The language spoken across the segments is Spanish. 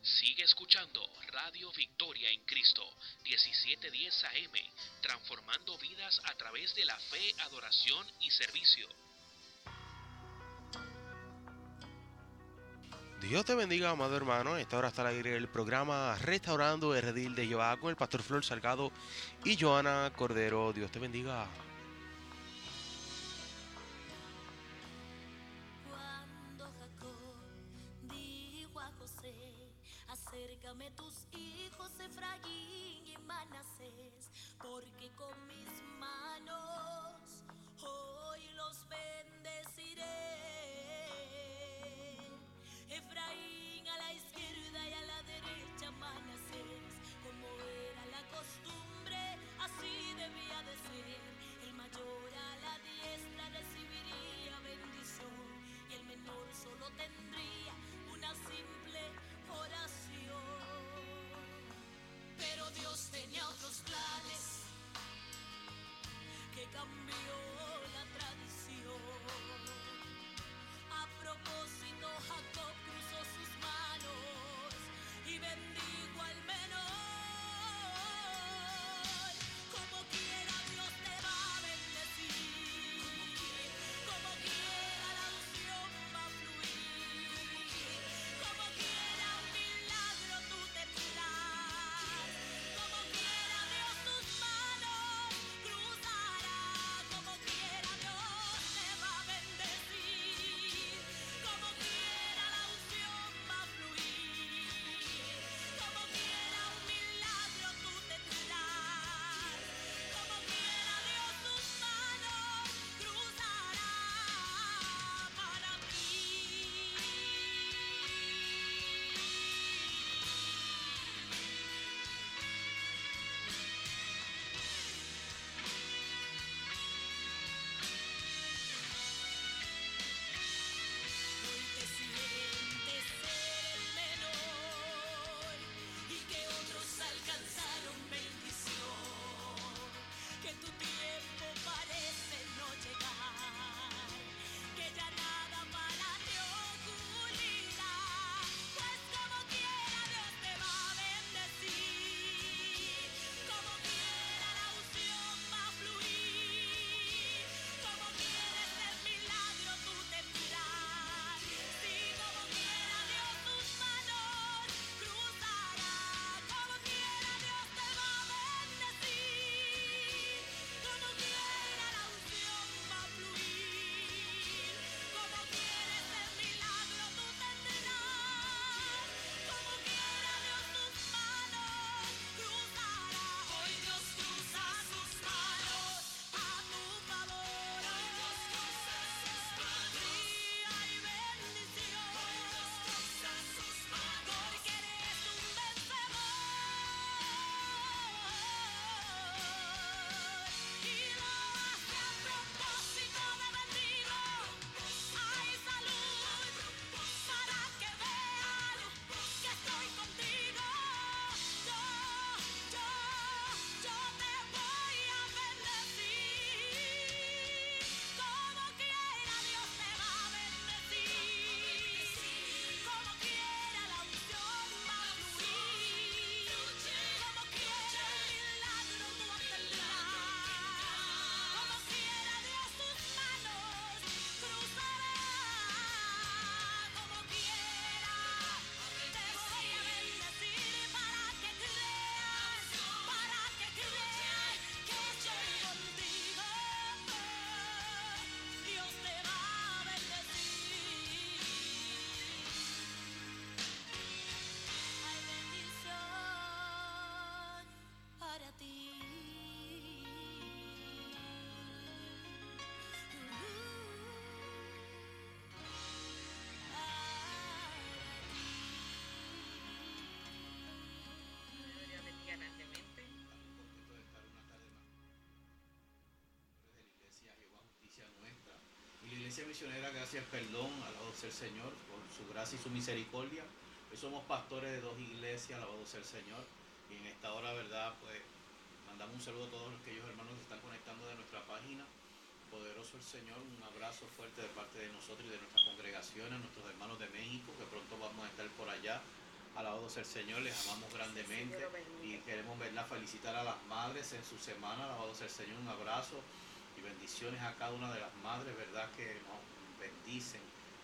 Sigue escuchando Radio Victoria en Cristo, 1710 AM, transformando vidas a través de la fe, adoración y servicio. Dios te bendiga, amado hermano. Esta hora está al aire el programa Restaurando el Redil de Jehová con el pastor Flor Salgado y Joana Cordero. Dios te bendiga. Cuando Jacob dijo a José, acércame tus hijos Efraín y Manasés, porque con mis manos hoy los bendeciré. Efraín a la izquierda y a la derecha Manasés, como era la costumbre, así debía de ser. El mayor a la diestra recibiría bendición y el menor solo tendría una simple oración. Pero Dios tenía otros planes que cambió la tradición. A propósito, Jacob cruzó sus manos y bendijo al menor. Como quiera Dios te va a bendecir. Como quiera la unción va a fluir. Como quiera un milagro tú tendrás. Como quiera Dios tus manos cruzará. Como quiera Dios te va a bendecir. Como quiera la unción va a fluir. Como quiera un milagro tú tendrás. Como quiera Dios tus manos cruzará para ti. Hoy te sientes ser el menor y que otros alcanzaron bendición, que tu tiempo parece no llegar, que ya nada para ti ocurrirá, pues como quiera Dios te va a bendecir, como quiera la unción va a fluir, como quieres el milagro tú tendrás, sí, como quiera Dios tus manos cruzará, como quiera Dios te va a bendecir, como quiera la unción va a fluir, como quieres el milagro tú tendrás, como quiera Dios tus manos cruzará. Hoy Dios cruza sus manos a tu favor. Hoy Dios cruza sus manos. Día y bendición. Hoy Dios cruza sus manos. Porque eres un vencedor. Y lo hace a propósito de bendigo. Hay salud para que vean que estoy contigo. Yo te voy a bendecir. Como quiera Dios te va a bendecir. Como quiera la unción va a fluir. Como quiera el milagro tú obtendrás. Como quiera Dios tus manos cruzará. Como quiera te voy a bendecir para que creas que estoy contigo. Dios te va a bendecir. Hay bendición para ti. Dios bendiga grandemente. Estamos contentos de estar una tarde más de la Iglesia Jehová Justicia Nuestra y la Iglesia Misionera Gracia y Perdón, alabado sea el Señor por su gracia y su misericordia. Hoy somos pastores de dos iglesias, alabado sea el Señor, y en esta hora, verdad, pues mandamos un saludo a todos aquellos hermanos que se están conectando de nuestra página. Poderoso el Señor, un abrazo fuerte de parte de nosotros y de nuestras congregaciones, nuestros hermanos de México, que pronto vamos a estar por allá Alabado sea el Señor, les amamos grandemente y queremos, ¿verdad?, felicitar a las madres en su semana. Alabado sea el Señor, un abrazo y bendiciones a cada una de las madres, ¿verdad?, que nos bendicen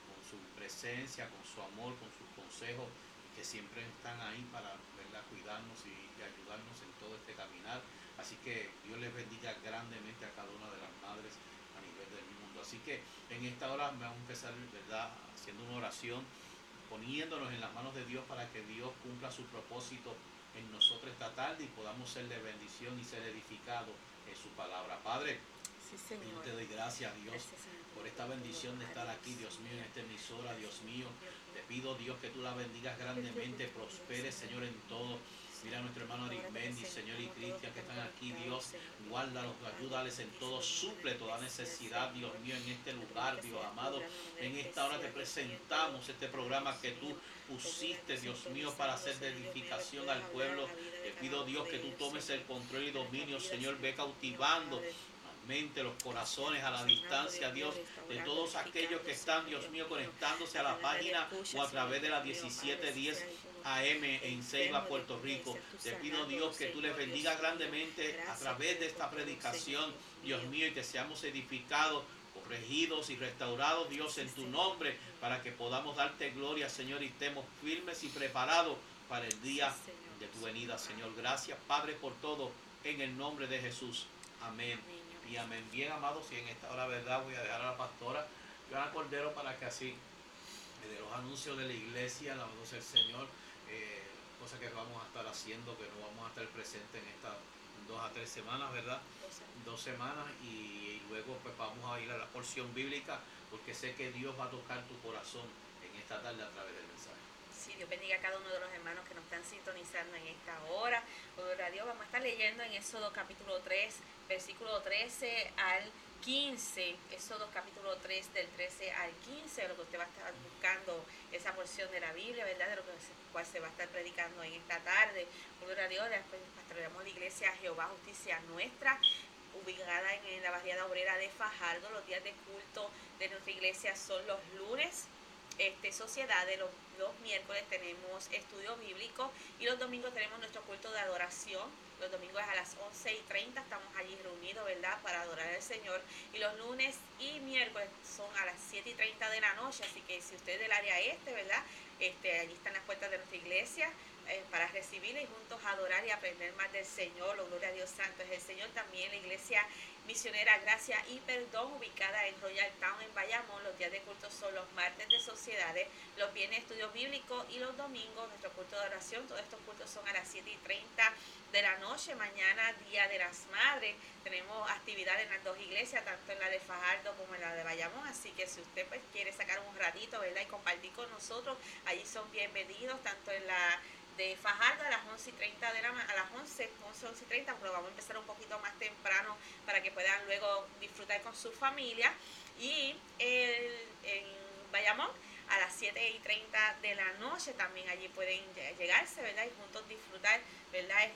con su presencia, con su amor, con sus consejos, y que siempre están ahí para, ¿verdad?, cuidarnos y ayudarnos en todo este caminar. Así que Dios les bendiga grandemente a cada una de las madres a nivel del mundo. Así que en esta hora vamos a empezar, ¿verdad?, haciendo una oración, poniéndonos en las manos de Dios para que Dios cumpla su propósito en nosotros esta tarde y podamos ser de bendición y ser edificados en su palabra. Padre, Sí, yo Señor. te doy gracias, Dios, Gracias, Señor, por esta bendición de estar aquí, Dios mío, en esta emisora, Dios mío. Te pido, Dios, que tú la bendigas grandemente, prospere, Señor, en todo. Mira a nuestro hermano Arismendi, Señor, y Cristian, que están aquí, Dios, guárdalos, ayúdales en todo, suple toda necesidad, Dios mío, en este lugar, Dios amado. En esta hora te presentamos este programa que tú pusiste, Dios mío, para hacer de edificación al pueblo. Te pido, Dios, que tú tomes el control y dominio, Señor, ve cautivando mente, los corazones a la distancia, Dios, de todos aquellos que están, Dios mío, conectándose a la página o a través de la 1710 AM en Ceiba, Puerto Rico. Te pido, Dios, que tú les bendigas grandemente a través de esta predicación, Dios mío, y que seamos edificados, corregidos y restaurados, Dios, en tu nombre, para que podamos darte gloria, Señor, y estemos firmes y preparados para el día de tu venida, Señor. Gracias, Padre, por todo, en el nombre de Jesús. Amén. Y amén. Bien, amados, y en esta hora, ¿verdad?, voy a dejar a la pastora Joana Cordero para que así, de los anuncios de la iglesia, alabado sea el Señor, cosas que vamos a estar haciendo, que no vamos a estar presentes en estas 2 a 3 semanas, ¿verdad? 2 semanas, y luego pues vamos a ir a la porción bíblica, porque sé que Dios va a tocar tu corazón en esta tarde a través del mensaje. Sí, Dios bendiga a cada uno de los hermanos que nos están sintonizando en esta hora. Gloria a Dios, vamos a estar leyendo en Éxodo capítulo 3, versículo 13 al 15. Éxodo capítulo 3, del 13 al 15, lo que usted va a estar buscando, esa porción de la Biblia, ¿verdad?, de lo cual se va a estar predicando en esta tarde. Gloria a Dios, después pastoreamos la iglesia Jehová Justicia Nuestra, ubicada en la barriada obrera de Fajardo. Los días de culto de nuestra iglesia son los lunes. Sociedades, los miércoles tenemos estudio bíblico y los domingos tenemos nuestro culto de adoración. Los domingos es a las 11:30, estamos allí reunidos, ¿verdad?, para adorar al Señor. Y los lunes y miércoles son a las 7:30 de la noche, así que si usted es del área ¿verdad?, allí están las puertas de nuestra iglesia para recibirle y juntos adorar y aprender más del Señor. Oh, gloria a Dios santo es el Señor. También la iglesia misionera Gracia y Perdón, ubicada en Royal Town en Bayamón. Los días de culto son los martes de sociedades, los viernes estudio bíblico y los domingos nuestro culto de oración. Todos estos cultos son a las 7:30 de la noche. Mañana, Día de las Madres, tenemos actividad en las 2 iglesias, tanto en la de Fajardo como en la de Bayamón, así que si usted pues quiere sacar un ratito, ¿verdad?, y compartir con nosotros, allí son bienvenidos, tanto en la de Fajardo a las 11:30 de la a las 11:30, pero vamos a empezar un poquito más temprano para que puedan luego disfrutar con su familia. Y en Bayamón a las 7:30 de la noche también allí pueden llegarse, ¿verdad?, y juntos disfrutar, ¿verdad?,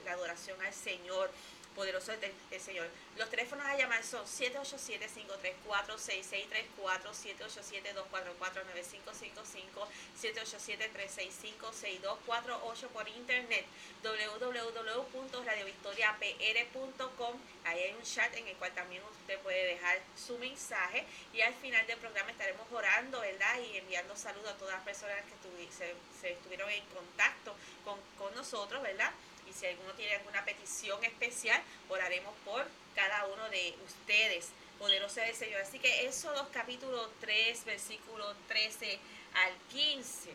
la adoración al Señor. Poderoso del Señor. Los teléfonos a llamar son 787-534-6634, 787-244-9555, 787-365-6248, por internet www.radiovictoriapr.com. Ahí hay un chat en el cual también usted puede dejar su mensaje, y al final del programa estaremos orando, ¿verdad?, y enviando saludos a todas las personas que se estuvieron en contacto con nosotros, ¿verdad? Y si alguno tiene alguna petición especial, oraremos por cada uno de ustedes. Poderoso es el Señor. Así que Éxodo capítulo 3, versículo 13 al 15.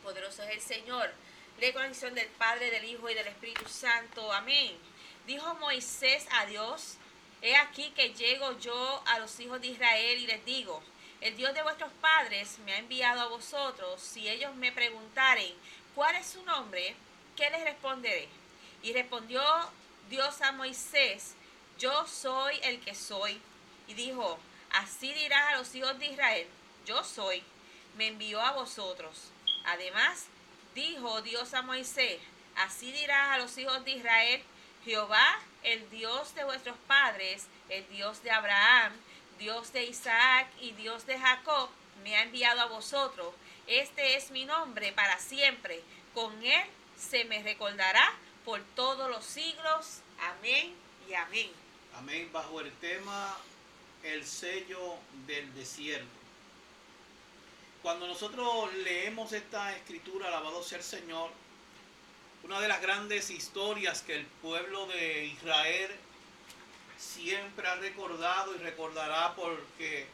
Poderoso es el Señor. Lee con la bendición del Padre, del Hijo y del Espíritu Santo. Amén. Dijo Moisés a Dios: he aquí que llego yo a los hijos de Israel y les digo: el Dios de vuestros padres me ha enviado a vosotros. Si ellos me preguntaren cuál es su nombre, ¿qué les responderé? Y respondió Dios a Moisés: yo soy el que soy. Y dijo: así dirás a los hijos de Israel: yo soy, me envió a vosotros. Además, dijo Dios a Moisés: así dirás a los hijos de Israel: Jehová, el Dios de vuestros padres, el Dios de Abraham, Dios de Isaac y Dios de Jacob, me ha enviado a vosotros. Este es mi nombre para siempre. Con él se me recordará por todos los siglos. Amén y amén. Amén. Bajo el tema el sello del desierto. Cuando nosotros leemos esta escritura, alabado sea el Señor, una de las grandes historias que el pueblo de Israel siempre ha recordado y recordará, porque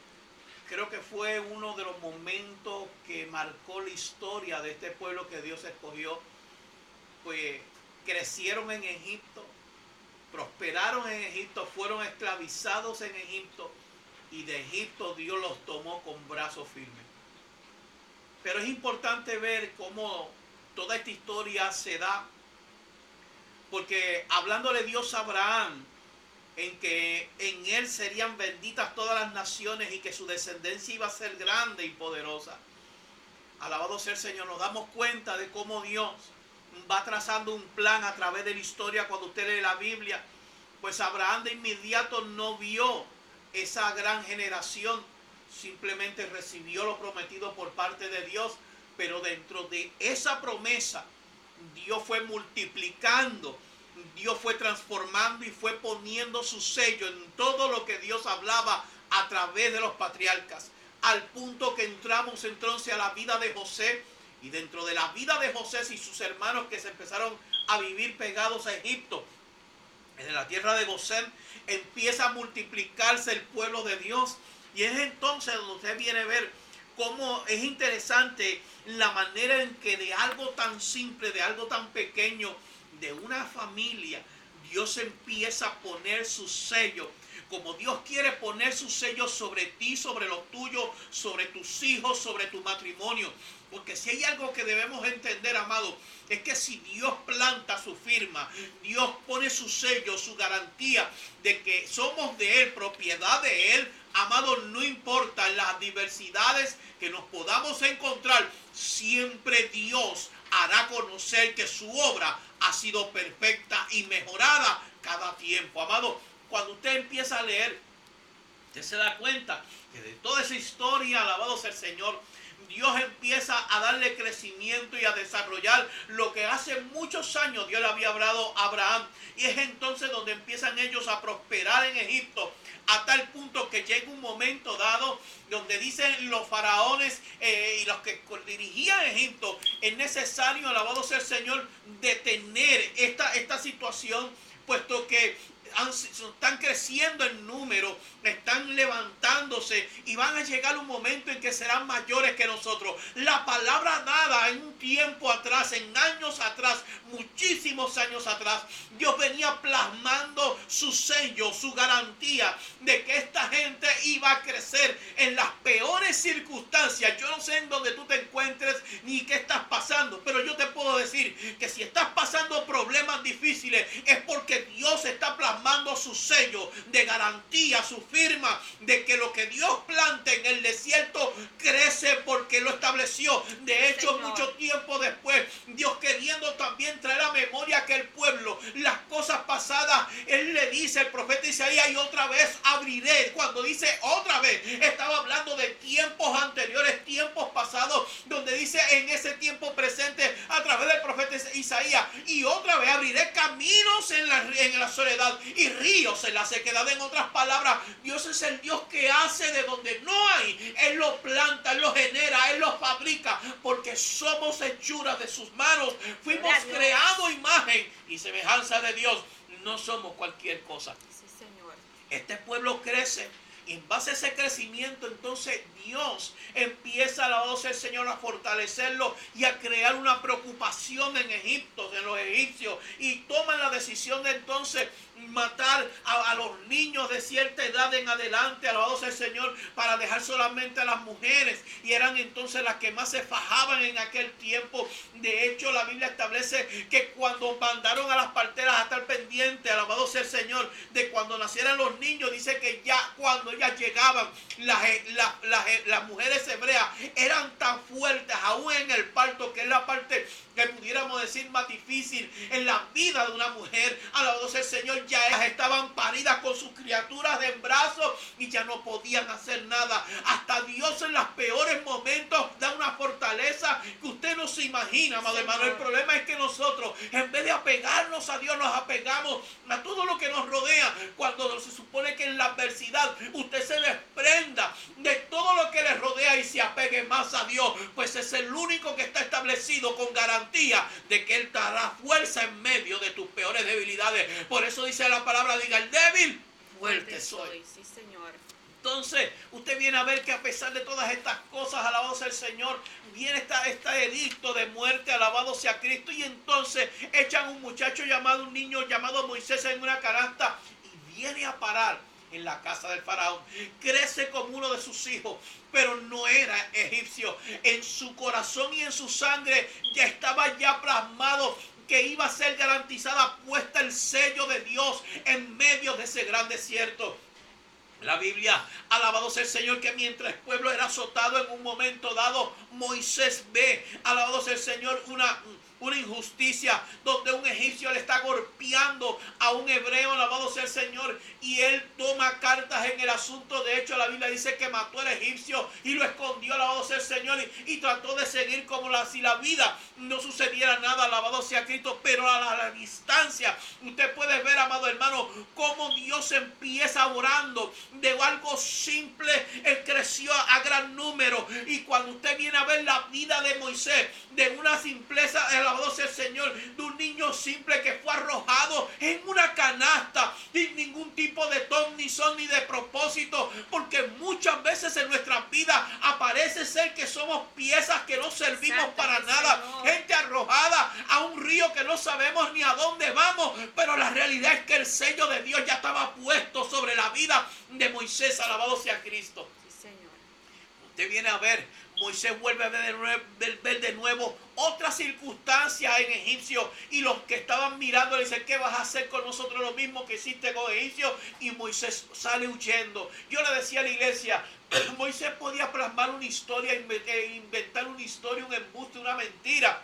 creo que fue uno de los momentos que marcó la historia de este pueblo que Dios escogió. Pues crecieron en Egipto, prosperaron en Egipto, fueron esclavizados en Egipto, y de Egipto Dios los tomó con brazos firmes. Pero es importante ver cómo toda esta historia se da, porque hablándole Dios a Abraham en que en él serían benditas todas las naciones y que su descendencia iba a ser grande y poderosa. Alabado sea el Señor, nos damos cuenta de cómo Dios va trazando un plan a través de la historia. Cuando usted lee la Biblia, pues Abraham de inmediato no vio esa gran generación, simplemente recibió lo prometido por parte de Dios, pero dentro de esa promesa Dios fue multiplicando, Dios fue transformando y fue poniendo su sello en todo lo que Dios hablaba a través de los patriarcas, al punto que entramos entonces a la vida de José. Y dentro de la vida de José y sus hermanos que se empezaron a vivir pegados a Egipto, en la tierra de Gosén, empieza a multiplicarse el pueblo de Dios. Y es entonces donde usted viene a ver cómo es interesante la manera en que de algo tan simple, de algo tan pequeño, de una familia, Dios empieza a poner su sello. Como Dios quiere poner su sello sobre ti, sobre los tuyos, sobre tus hijos, sobre tu matrimonio. Porque si hay algo que debemos entender, amado, es que si Dios planta su firma, Dios pone su sello, su garantía de que somos de Él, propiedad de Él, amado, no importa las diversidades que nos podamos encontrar, siempre Dios hará conocer que su obra ha sido perfecta y mejorada cada tiempo. Amado, cuando usted empieza a leer, usted se da cuenta que de toda esa historia, alabado sea el Señor, Dios empieza a darle crecimiento y a desarrollar lo que hace muchos años Dios le había hablado a Abraham. Y es entonces donde empiezan ellos a prosperar en Egipto, a tal punto que llega un momento dado donde dicen los faraones y los que dirigían Egipto, es necesario, alabado sea el Señor, detener esta situación, puesto que están creciendo en número, están levantándose y van a llegar un momento en que serán mayores que nosotros. La palabra dada en un tiempo atrás, en años atrás, muchísimos años atrás, Dios venía plasmando su sello, su garantía de que esta gente iba a crecer en las peores circunstancias. Yo no sé en dónde tú te encuentres ni qué estás pasando, pero yo te puedo decir que si estás pasando problemas difíciles es porque Dios está plasmando su sello de garantía, su firma de que lo que Dios planta en el desierto crece porque lo estableció. De hecho, Señor, mucho tiempo después, Dios queriendo también traer a memoria a aquel pueblo las cosas pasadas, Él le dice al profeta Isaías, y otra vez abriré. Cuando dice otra vez, estaba hablando de tiempos anteriores, tiempos pasados, donde dice en ese tiempo presente a través del profeta Isaías, y otra vez abriré caminos en la soledad y ríos en la sequedad. En otras palabras, Dios es el Dios que hace de donde no hay. Él lo planta, Él lo genera, Él lo fabrica, porque somos hechuras de sus manos. Fuimos creados imagen y semejanza de Dios. No somos cualquier cosa. sí, Señor. Este pueblo crece. Y en base a ese crecimiento, entonces Dios empieza, alabado sea el Señor, a fortalecerlo y a crear una preocupación en Egipto, en los egipcios. Y toman la decisión de entonces matar a los niños de cierta edad en adelante, alabado sea el Señor, para dejar solamente a las mujeres. Y eran entonces las que más se fajaban en aquel tiempo. De hecho, la Biblia establece que cuando mandaron a las parteras a estar pendientes, alabado sea el Señor, de cuando nacieran los niños, dice que ya cuando ellas llegaban, las mujeres hebreas eran tan fuertes, aún en el parto, que es la parte que pudiéramos decir más difícil en la vida de una mujer, alabado sea el Señor, ya ellas estaban paridas con sus criaturas en brazos y ya no podían hacer nada. Hasta Dios en los peores momentos da una fortaleza que usted no se imagina, amado hermano. El problema es que nosotros, en vez de apegarnos a Dios, nos apegamos a todo lo que nos rodea, cuando se supone que en la adversidad usted se desprenda de todo lo que le rodea y se apegue más a Dios, pues es el único que está establecido con garantía de que Él te dará fuerza en medio de tus peores debilidades. Por eso dice la palabra, diga el débil, fuerte soy. Sí, Señor. Entonces, usted viene a ver que a pesar de todas estas cosas, alabado sea el Señor, viene este edicto de muerte, alabado sea Cristo, y entonces echan un muchacho llamado, un niño llamado Moisés en una canasta y viene a parar en la casa del faraón. Crece como uno de sus hijos, pero no era egipcio. En su corazón y en su sangre ya estaba ya plasmado que iba a ser garantizada, puesta el sello de Dios en medio de ese gran desierto. La Biblia, alabado sea el Señor, que mientras el pueblo era azotado en un momento dado, Moisés ve, alabado sea el Señor, una injusticia donde un egipcio le está golpeando a un hebreo, alabado sea el Señor, y él toma cartas en el asunto. De hecho, la Biblia dice que mató al egipcio y lo escondió, alabado sea el Señor, y trató de seguir como si la vida no sucediera nada, alabado sea Cristo. Pero a la distancia usted puede ver, amado hermano, cómo Dios empieza orando de algo simple. Él creció a gran número, y cuando usted viene a ver la vida de Moisés, de una simpleza, alabado sea el Señor, de un niño simple que fue arrojado en una canasta sin ningún tipo de ton, ni son, ni de propósito, porque muchas veces en nuestras vidas aparece ser que somos piezas que no servimos para nada, gente arrojada a un río que no sabemos ni a dónde vamos, pero la realidad es que el sello de Dios ya estaba puesto sobre la vida de Moisés, alabado sea Cristo. Sí, Señor. Usted viene a ver, Moisés vuelve a ver de nuevo otra circunstancia en Egipcio, y los que estaban mirando le dicen: ¿qué vas a hacer con nosotros? Lo mismo que hiciste con Egipcio. Y Moisés sale huyendo. Yo le decía a la iglesia, Moisés podía plasmar una historia, inventar una historia, un embuste, una mentira.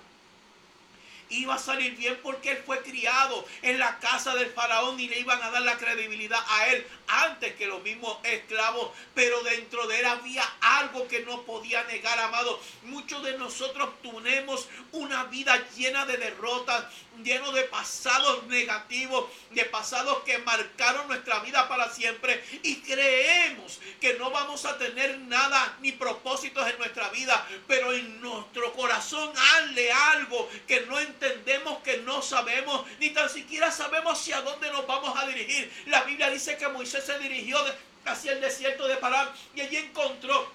Iba a salir bien porque él fue criado en la casa del faraón y le iban a dar la credibilidad a él antes que los mismos esclavos. Pero dentro de él había algo que no podía negar, amado. Muchos de nosotros tenemos una vida llena de derrotas, lleno de pasados negativos, de pasados que marcaron nuestra vida para siempre, y creemos que no vamos a tener nada ni propósitos en nuestra vida, pero en nuestro corazón hay algo que no entendemos, que no sabemos, ni tan siquiera sabemos hacia dónde nos vamos a dirigir. La Biblia dice que Moisés se dirigió hacia el desierto de Parán, y allí encontró,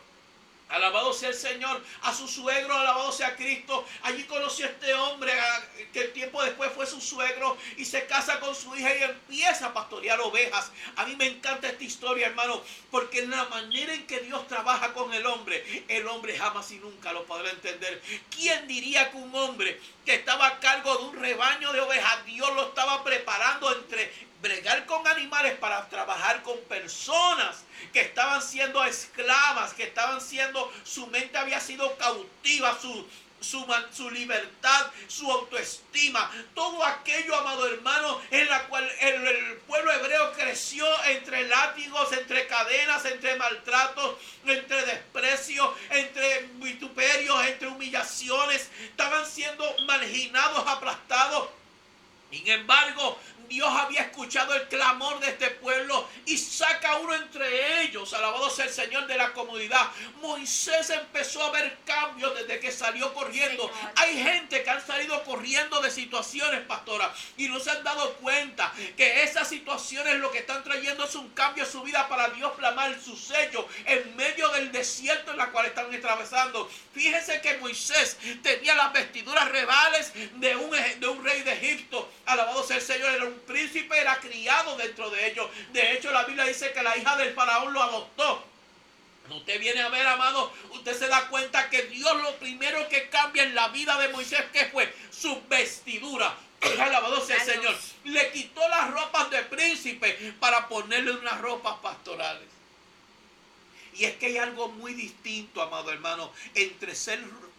alabado sea el Señor, a su suegro, alabado sea Cristo. Allí conoció a este hombre que el tiempo después fue su suegro, y se casa con su hija y empieza a pastorear ovejas. A mí me encanta esta historia, hermano, porque en la manera en que Dios trabaja con el hombre jamás y nunca lo podrá entender. ¿Quién diría que un hombre que estaba a cargo de un rebaño de ovejas, Dios lo estaba preparando entre bregar con animales para trabajar con personas que estaban siendo esclavas, que estaban siendo, su mente había sido cautiva, su libertad, su autoestima, todo aquello, amado hermano, en la cual el pueblo hebreo creció entre látigos, entre cadenas, entre maltratos, entre desprecio, entre vituperios, entre humillaciones. Estaban siendo marginados, aplastados. Sin embargo, Dios había escuchado el clamor de este pueblo y saca uno entre ellos, alabado sea el Señor, de la comunidad. Moisés empezó a ver cambios desde que salió corriendo. Señor. Hay gente que han salido corriendo de situaciones, pastora, y no se han dado cuenta que esas situaciones lo que están trayendo es un cambio en su vida para Dios plasmar su sello en medio del desierto en la cual están atravesando. Fíjense que Moisés tenía las vestiduras reales de un rey de Egipto. Alabado sea el Señor, era un príncipe, era criado dentro de ellos. De hecho, la Biblia dice que la hija del faraón lo adoptó. Usted viene a ver, amado, usted se da cuenta que Dios lo primero que cambia en la vida de Moisés, ¿qué fue? Su vestidura. Alabado sea el Señor. Le quitó las ropas de príncipe para ponerle unas ropas pastorales. Y es que hay algo muy distinto, amado hermano, entre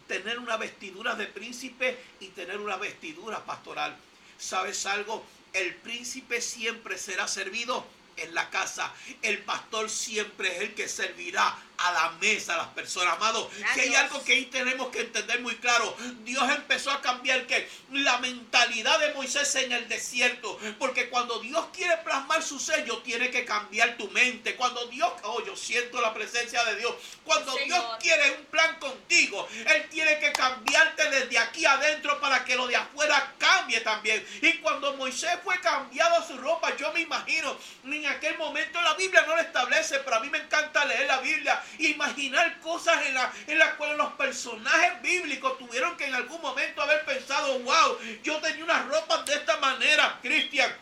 tener una vestidura de príncipe y tener una vestidura pastoral. ¿Sabes algo? el príncipe siempre será servido en la casa. El pastor siempre es el que servirá a la mesa a las personas. Amado, si hay algo que ahí tenemos que entender muy claro, Dios empezó a cambiar la mentalidad de Moisés en el desierto, porque cuando Dios quiere plasmar su sello, tiene que cambiar tu mente. Cuando Dios, yo siento la presencia de Dios. Cuando Dios quiere un plan contigo, Él tiene que cambiarte desde aquí adentro para que lo de afuera cambie también. Y cuando Moisés fue cambiado a su ropa, yo me imagino, en aquel momento la Biblia no lo establece, pero a mí me encanta leer la Biblia, imaginar cosas en las cuales los personajes bíblicos tuvieron que en algún momento haber pensado, wow, yo tenía unas ropas de esta manera, Cristian.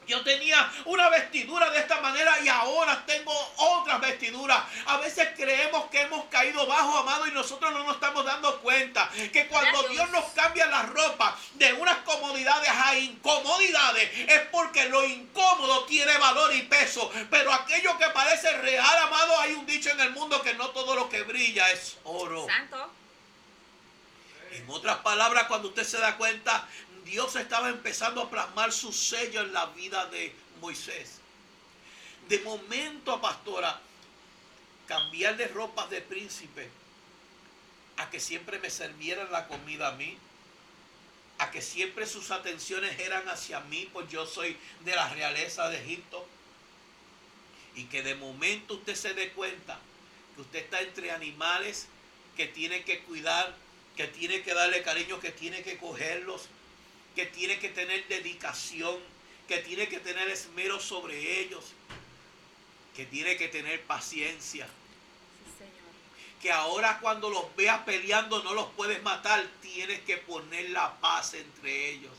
Yo tenía una vestidura de esta manera y ahora tengo otras vestiduras. A veces creemos que hemos caído bajo, amado, y nosotros no nos estamos dando cuenta que cuando Dios nos cambia la ropa de unas comodidades a incomodidades, es porque lo incómodo tiene valor y peso. Pero aquello que parece real, amado, hay un dicho en el mundo que no todo lo que brilla es oro. Santo. En otras palabras, cuando usted se da cuenta, Dios estaba empezando a plasmar su sello en la vida de Moisés. De momento, pastora, cambiar de ropas de príncipe a que siempre me sirvieran la comida a mí, a que siempre sus atenciones eran hacia mí, pues yo soy de la realeza de Egipto, y que de momento usted se dé cuenta que usted está entre animales que tiene que cuidar, que tiene que darle cariño, que tiene que cogerlos, que tiene que tener dedicación, que tiene que tener esmero sobre ellos, que tiene que tener paciencia. Sí, Señor. Que ahora cuando los veas peleando no los puedes matar, tienes que poner la paz entre ellos.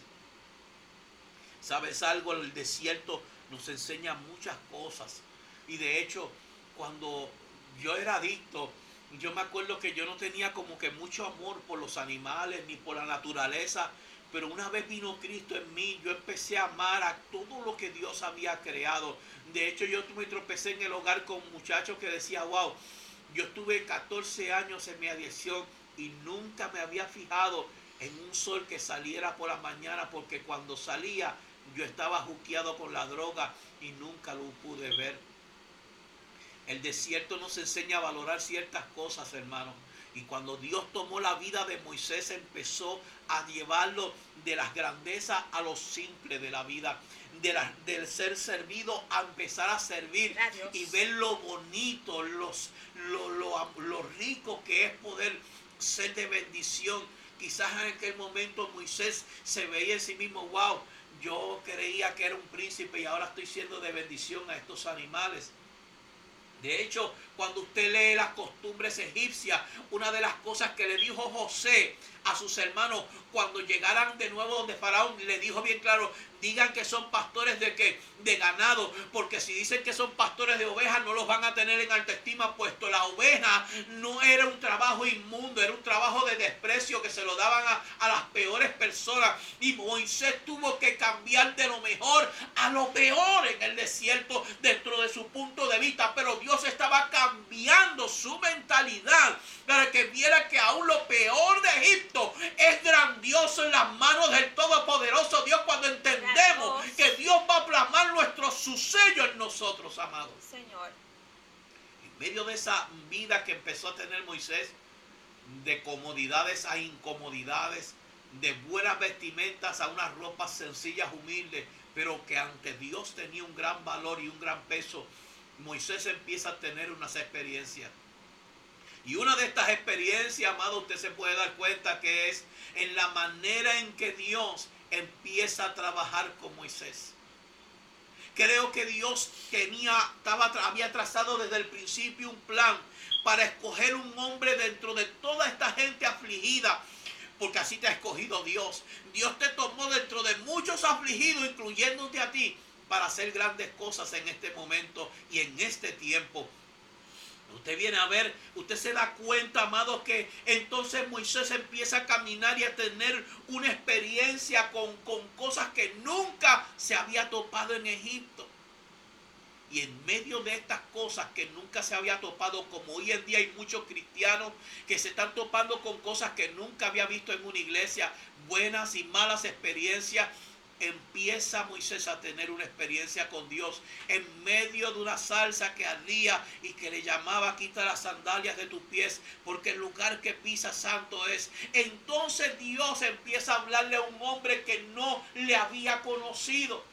¿Sabes algo? El desierto nos enseña muchas cosas. Y de hecho, cuando yo era adicto, yo me acuerdo que yo no tenía como que mucho amor por los animales ni por la naturaleza. Pero una vez vino Cristo en mí, yo empecé a amar a todo lo que Dios había creado. De hecho, yo me tropecé en el hogar con muchachos que decían, wow, yo estuve 14 años en mi adicción y nunca me había fijado en un sol que saliera por la mañana, porque cuando salía yo estaba juqueado con la droga y nunca lo pude ver. El desierto nos enseña a valorar ciertas cosas, hermanos. Y cuando Dios tomó la vida de Moisés, empezó a llevarlo de las grandezas a lo simple de la vida, del ser servido a empezar a servir. Gracias. Y ver lo bonito, lo rico que es poder ser de bendición. Quizás en aquel momento Moisés se veía en sí mismo, wow, yo creía que era un príncipe y ahora estoy siendo de bendición a estos animales. De hecho, cuando usted lee las costumbres egipcias, una de las cosas que le dijo José a sus hermanos cuando llegaran de nuevo donde Faraón, le dijo bien claro, digan que son pastores de ¿qué? De ganado, porque si dicen que son pastores de ovejas no los van a tener en alta estima, puesto la oveja no era un trabajo inmundo, era un trabajo de desprecio que se lo daban a las peores personas. Y Moisés tuvo que cambiar de lo mejor a lo peor en el desierto dentro de su punto de vista, pero Dios estaba cambiando su mentalidad para que viera que aún lo peor de Egipto es grandioso en las manos del Todopoderoso Dios, cuando entendemos que Dios va a plasmar su sello en nosotros, amados. Señor. En medio de esa vida que empezó a tener Moisés, de comodidades a incomodidades, de buenas vestimentas a unas ropas sencillas, humildes, pero que ante Dios tenía un gran valor y un gran peso, Moisés empieza a tener unas experiencias. Y una de estas experiencias, amado, usted se puede dar cuenta que es en la manera en que Dios empieza a trabajar con Moisés. Creo que Dios había trazado desde el principio un plan para escoger un hombre dentro de toda esta gente afligida, porque así te ha escogido Dios. Dios te tomó dentro de muchos afligidos, incluyéndote a ti, para hacer grandes cosas en este momento y en este tiempo. Usted viene a ver, usted se da cuenta, amados, que entonces Moisés empieza a caminar y a tener una experiencia con cosas que nunca se había topado en Egipto. Y en medio de estas cosas que nunca se había topado, como hoy en día hay muchos cristianos que se están topando con cosas que nunca había visto en una iglesia, buenas y malas experiencias, empieza Moisés a tener una experiencia con Dios en medio de una salsa que ardía y que le llamaba: quita las sandalias de tus pies, porque el lugar que pisa santo es. Entonces Dios empieza a hablarle a un hombre que no le había conocido.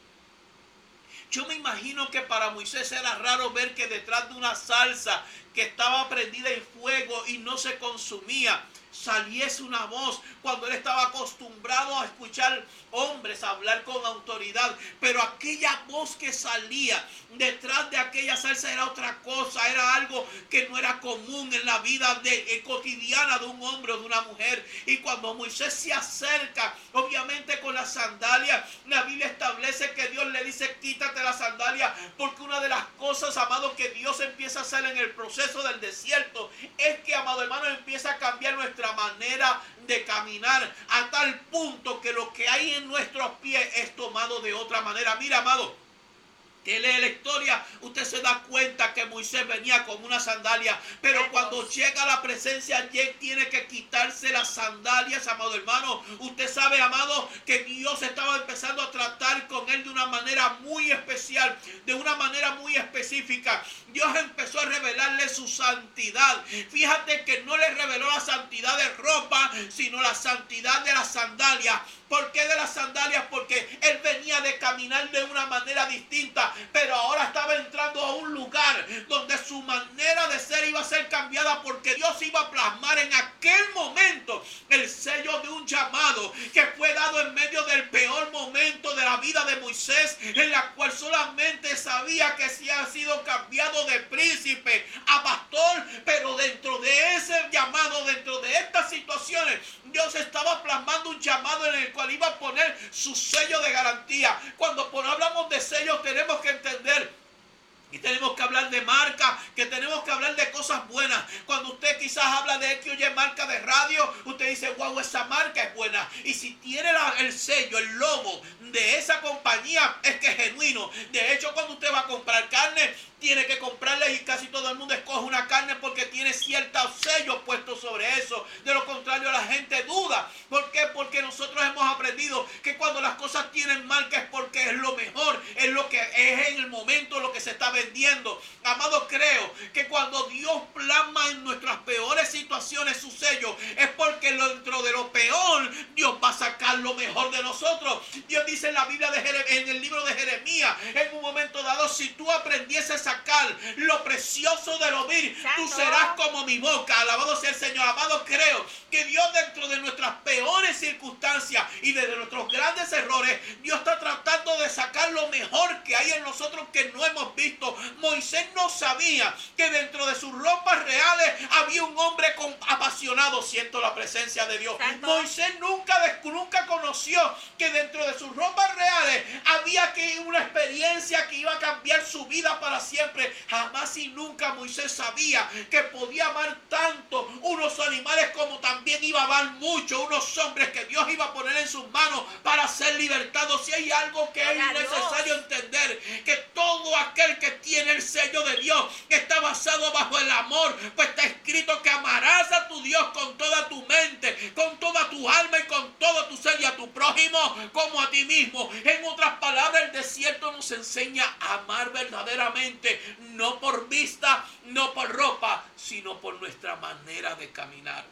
Yo me imagino que para Moisés era raro ver que detrás de una salsa que estaba prendida en fuego y no se consumía, saliese una voz, cuando él estaba acostumbrado a escuchar hombres hablar con autoridad. Pero aquella voz que salía detrás de aquella salsa era otra cosa, era algo que no era común en la vida cotidiana de un hombre o de una mujer. Y cuando Moisés se acerca, obviamente con las sandalias, la Biblia establece que Dios le dice: quítate las sandalias, porque una de las cosas, amado, que Dios empieza a hacer en el proceso del desierto es que, amado hermano, empieza a cambiar nuestra manera de caminar a tal punto que lo que hay en nuestros pies es tomado de otra manera. Mira, amado, que lee la historia, usted se da cuenta que Moisés venía con una sandalia, pero cuando llega a la presencia, tiene que quitarse las sandalias, amado hermano. Usted sabe, amado, que Dios estaba empezando a tratar con él de una manera muy especial, de una manera muy específica. Dios empezó a revelarle su santidad. Fíjate que no le reveló la santidad de ropa, sino la santidad de las sandalias. ¿Por qué de las sandalias? Porque él venía de caminar de una manera distinta, pero ahora estaba entrando a un lugar donde su manera de ser iba a ser cambiada, porque Dios iba a plasmar en aquel momento el sello de un llamado que fue dado en medio del peor momento de la vida de Moisés, en la cual solamente sabía que se ha sido cambiado de príncipe a pastor. Pero dentro de ese llamado, dentro de estas situaciones, Dios estaba plasmando un llamado en el cual iba a poner su sello de garantía. Cuando hablamos de sellos, tenemos que entender y tenemos que hablar de marca, que tenemos que hablar de cosas buenas. Cuando usted quizás habla de X o Y marca de radio, usted dice: wow, esa marca es buena. Y si tiene el sello, el logo de esa compañía, es que es genuino. De hecho, cuando usted va a comprar carne, tiene que comprarla, y casi todo el mundo escoge una carne porque tiene ciertos sellos puestos sobre eso. De lo contrario, la gente duda. ¿Por qué? Porque nosotros hemos aprendido que cuando las cosas tienen marca es porque es lo mejor, es lo que es en el momento, lo que se está vendiendo. Amado, creo que cuando Dios plasma en nuestras peores situaciones su sello, es porque dentro de lo peor Dios va a sacar lo mejor de nosotros. Dios dice en la Biblia, en el libro de Jeremías, en un momento dado: si tú aprendieses a sacar lo precioso de lo vil, tú serás como mi boca. Alabado sea el Señor. Amado, creo que Dios, dentro de nuestras peores circunstancias y de nuestros grandes errores, Dios está tratando de sacar lo mejor que hay en nosotros que no hemos visto. Moisés no sabía que dentro de sus ropas reales había un hombre apasionado. Siento la presencia de Dios. Moisés nunca conoció que dentro de sus ropas reales había una experiencia que iba a cambiar su vida para siempre. Jamás y nunca Moisés sabía que podía amar tanto unos animales, como también iba a amar mucho unos hombres que Dios iba a poner en sus manos para ser libertados. Si hay algo que es necesario entender, que todo aquel que tiene el sello de Dios está basado bajo el amor, pues está escrito que amarás a tu Dios con toda tu mente, con toda tu alma y con todo tu ser, y a tu prójimo como a ti mismo. En otras palabras, el desierto nos enseña a amar verdaderamente, no por vista, no por ropa, sino por nuestra manera de caminar.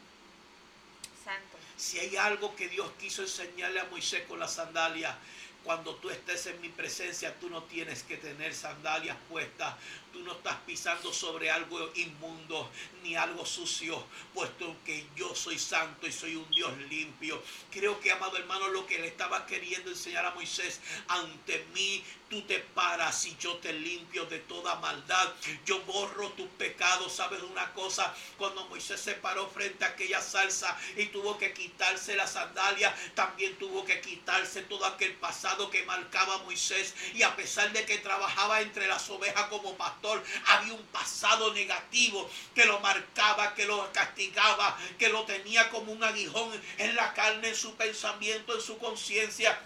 Santo. Si hay algo que Dios quiso enseñarle a Moisés con las sandalias: cuando tú estés en mi presencia, tú no tienes que tener sandalias puestas. Tú no estás pisando sobre algo inmundo ni algo sucio, puesto que yo soy santo y soy un Dios limpio. Creo que, amado hermano, lo que le estaba queriendo enseñar a Moisés: ante mí tú te paras y yo te limpio de toda maldad. Yo borro tus pecados. ¿Sabes una cosa? Cuando Moisés se paró frente a aquella salsa y tuvo que quitarse la sandalia, también tuvo que quitarse todo aquel pasado que marcaba a Moisés. Y a pesar de que trabajaba entre las ovejas como pastor, había un pasado negativo que lo marcaba, que lo castigaba, que lo tenía como un aguijón en la carne, en su pensamiento, en su conciencia.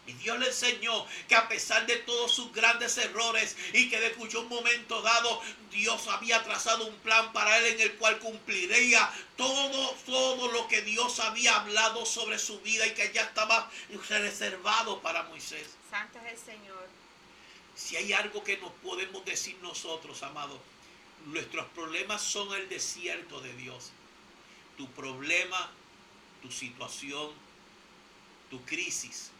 Y Dios le enseñó que a pesar de todos sus grandes errores y que de cuyo momento dado Dios había trazado un plan para él en el cual cumpliría todo lo que Dios había hablado sobre su vida y que ya estaba reservado para Moisés. Santo es el Señor. Si hay algo que nos podemos decir nosotros, amados, nuestros problemas son el desierto de Dios. Tu problema, tu situación, tu crisis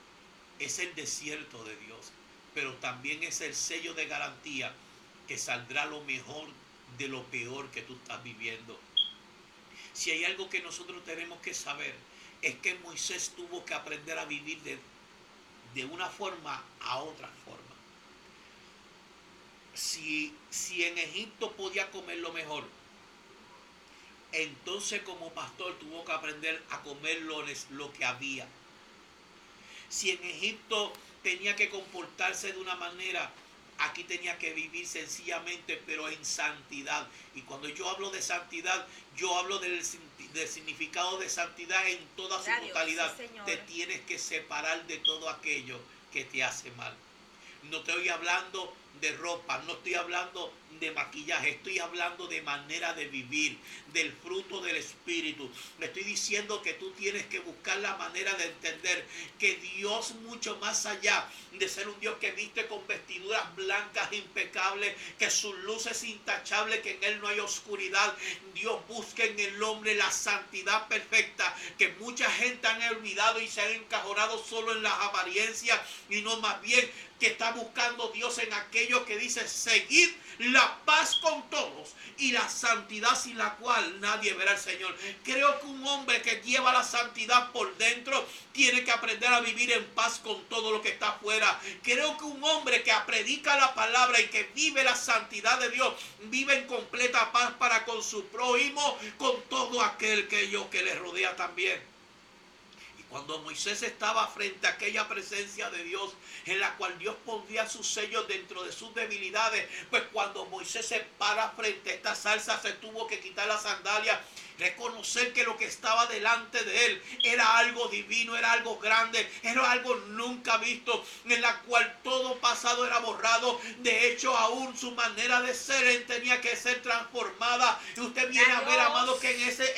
es el desierto de Dios, pero también es el sello de garantía que saldrá lo mejor de lo peor que tú estás viviendo. Si hay algo que nosotros tenemos que saber, es que Moisés tuvo que aprender a vivir de una forma a otra forma. Si en Egipto podía comer lo mejor, entonces como pastor tuvo que aprender a comer lo que había. Si en Egipto tenía que comportarse de una manera, aquí tenía que vivir sencillamente, pero en santidad. Y cuando yo hablo de santidad, yo hablo del significado de santidad en toda su totalidad. Sí, Señor. Te tienes que separar de todo aquello que te hace mal. No estoy hablando de ropa, no estoy hablando de maquillaje, estoy hablando de manera de vivir, del fruto del Espíritu. Le estoy diciendo que tú tienes que buscar la manera de entender que Dios, mucho más allá de ser un Dios que viste con vestiduras blancas impecables, que su luz es intachable, que en Él no hay oscuridad, Dios busca en el hombre la santidad perfecta, que mucha gente han olvidado y se han encajonado solo en las apariencias y no más bien que está buscando Dios en aquello que dice seguid la paz con todos y la santidad sin la cual nadie verá al Señor. Creo que un hombre que lleva la santidad por dentro tiene que aprender a vivir en paz con todo lo que está afuera. Creo que un hombre que predica la palabra y que vive la santidad de Dios vive en completa paz para con su prójimo, con todo aquel que le rodea también. Cuando Moisés estaba frente a aquella presencia de Dios, en la cual Dios pondría sus sellos dentro de sus debilidades, pues cuando Moisés se para frente a esta salsa, se tuvo que quitar la sandalia, reconocer que lo que estaba delante de él era algo divino, era algo grande, era algo nunca visto, en la cual todo pasado era borrado. De hecho, aún su manera de ser, él tenía que ser transformada. Y usted viene a ver, amado, que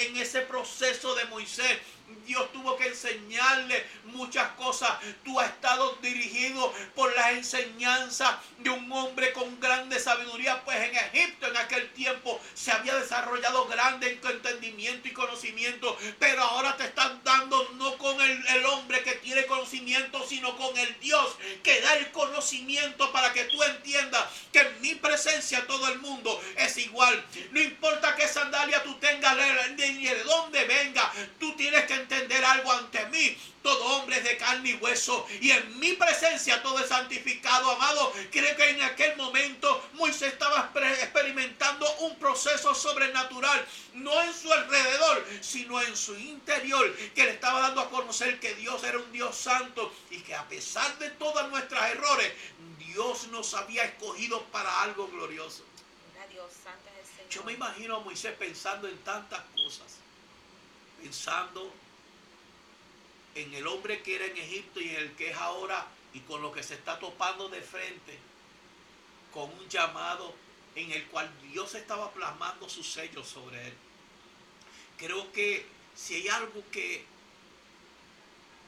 en ese proceso de Moisés, Dios tuvo que enseñarle muchas cosas. Tú has estado dirigido por las enseñanzas de un hombre con grande sabiduría, pues en Egipto en aquel tiempo se había desarrollado grande entendimiento y conocimiento, pero ahora te están dando no con el hombre que tiene conocimiento, sino con el Dios que da el conocimiento, para que tú entiendas que en mi presencia todo el mundo es igual. No importa qué sandalia tú tengas ni de dónde venga, tú tienes que entender algo: ante mí todo hombre es de carne y hueso, y en mi presencia todo es santificado, amado. Creo que en aquel momento Moisés estaba experimentando un proceso sobrenatural, no en su alrededor, sino en su interior, que le estaba dando a conocer que Dios era un Dios santo y que a pesar de todos nuestros errores, Dios nos había escogido para algo glorioso. Dios, santo es el Señor. Yo me imagino a Moisés pensando en tantas cosas, pensando en el hombre que era en Egipto y en el que es ahora, y con lo que se está topando de frente, con un llamado en el cual Dios estaba plasmando sus sellos sobre él. Creo que si hay algo que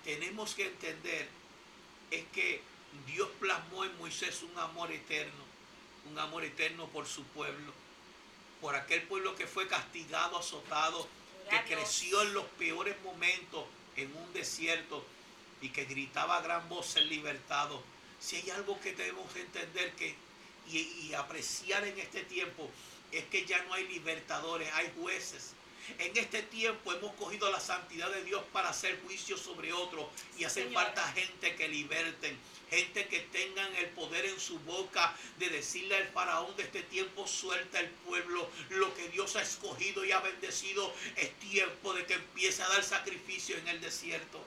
tenemos que entender, es que Dios plasmó en Moisés un amor eterno por su pueblo, por aquel pueblo que fue castigado, azotado, que creció en los peores momentos en un desierto y que gritaba a gran voz ser libertado. Si hay algo que debemos entender y apreciar en este tiempo, es que ya no hay libertadores, hay jueces. En este tiempo hemos cogido la santidad de Dios para hacer juicio sobre otros, y hace falta gente que liberten, gente que tengan el poder en su boca de decirle al faraón de este tiempo: suelta el pueblo, lo que Dios ha escogido y ha bendecido, es tiempo de que empiece a dar sacrificio en el desierto.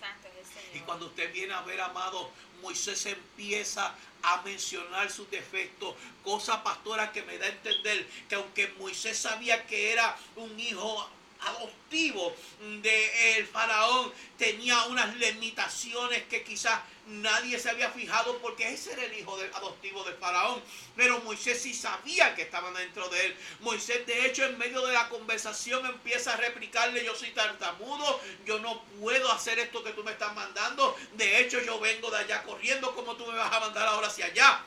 Santo es el Señor. Y cuando usted viene a ver, amado, Moisés empieza a mencionar sus defectos, cosa, pastora, que me da a entender que aunque Moisés sabía que era un hijo adoptivo del faraón tenía unas limitaciones que quizás nadie se había fijado, porque ese era el hijo adoptivo del faraón. Pero Moisés sí sabía que estaban dentro de él. Moisés, de hecho, en medio de la conversación empieza a replicarle: yo soy tartamudo, yo no puedo hacer esto que tú me estás mandando. De hecho, yo vengo de allá corriendo, ¿cómo tú me vas a mandar ahora hacia allá?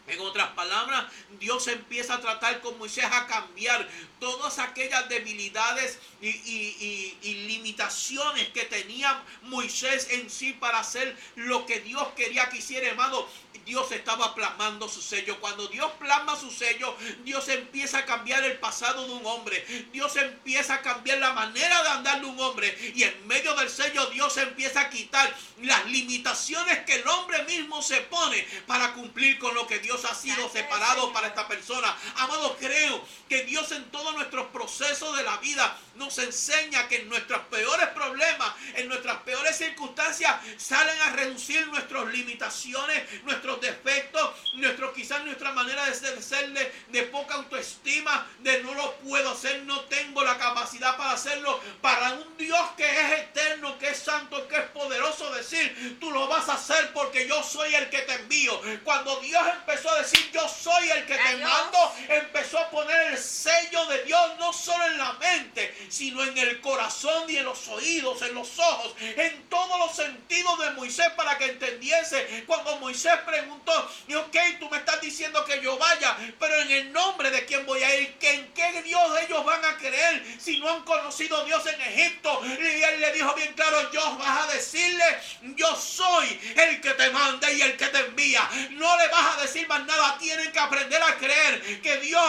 En otras palabras, Dios empieza a tratar con Moisés, a cambiar todas aquellas debilidades y limitaciones que tenía Moisés en sí para hacer lo que Dios quería que hiciera, hermano. Dios estaba plasmando su sello. Cuando Dios plasma su sello, Dios empieza a cambiar el pasado de un hombre. Dios empieza a cambiar la manera de andar de un hombre. Y en medio del sello, Dios empieza a quitar las limitaciones que el hombre mismo se pone para cumplir con lo que Dios ha sido separado para esta persona. Amados, creo que Dios en todos nuestros procesos de la vida nos enseña que en nuestros peores problemas, en nuestras peores circunstancias, salen a reducir nuestras limitaciones, nuestros defectos, quizás nuestra manera de ser de poca autoestima, de no lo puedo hacer, no tengo la capacidad para hacerlo. Para un Dios que es eterno, que es santo, que es poderoso, decir: tú lo vas a hacer porque yo soy el que te envío. Cuando Dios empezó a decir: yo soy el que te mando, empezó a poner el sello de Dios no solo en la mente, sino en el corazón y en los oídos, en los ojos, en todos los sentidos de Moisés, para que entendiese. Cuando Moisés preguntó: y ok, tú me estás diciendo que yo vaya, pero en el nombre de quién voy a ir, ¿en qué Dios ellos van a creer si no han conocido a Dios en Egipto? Y él le dijo bien claro: yo vas a decirle: yo soy el que te manda y el que te envía. No le vas a decir más nada. Tienen que aprender a creer que Dios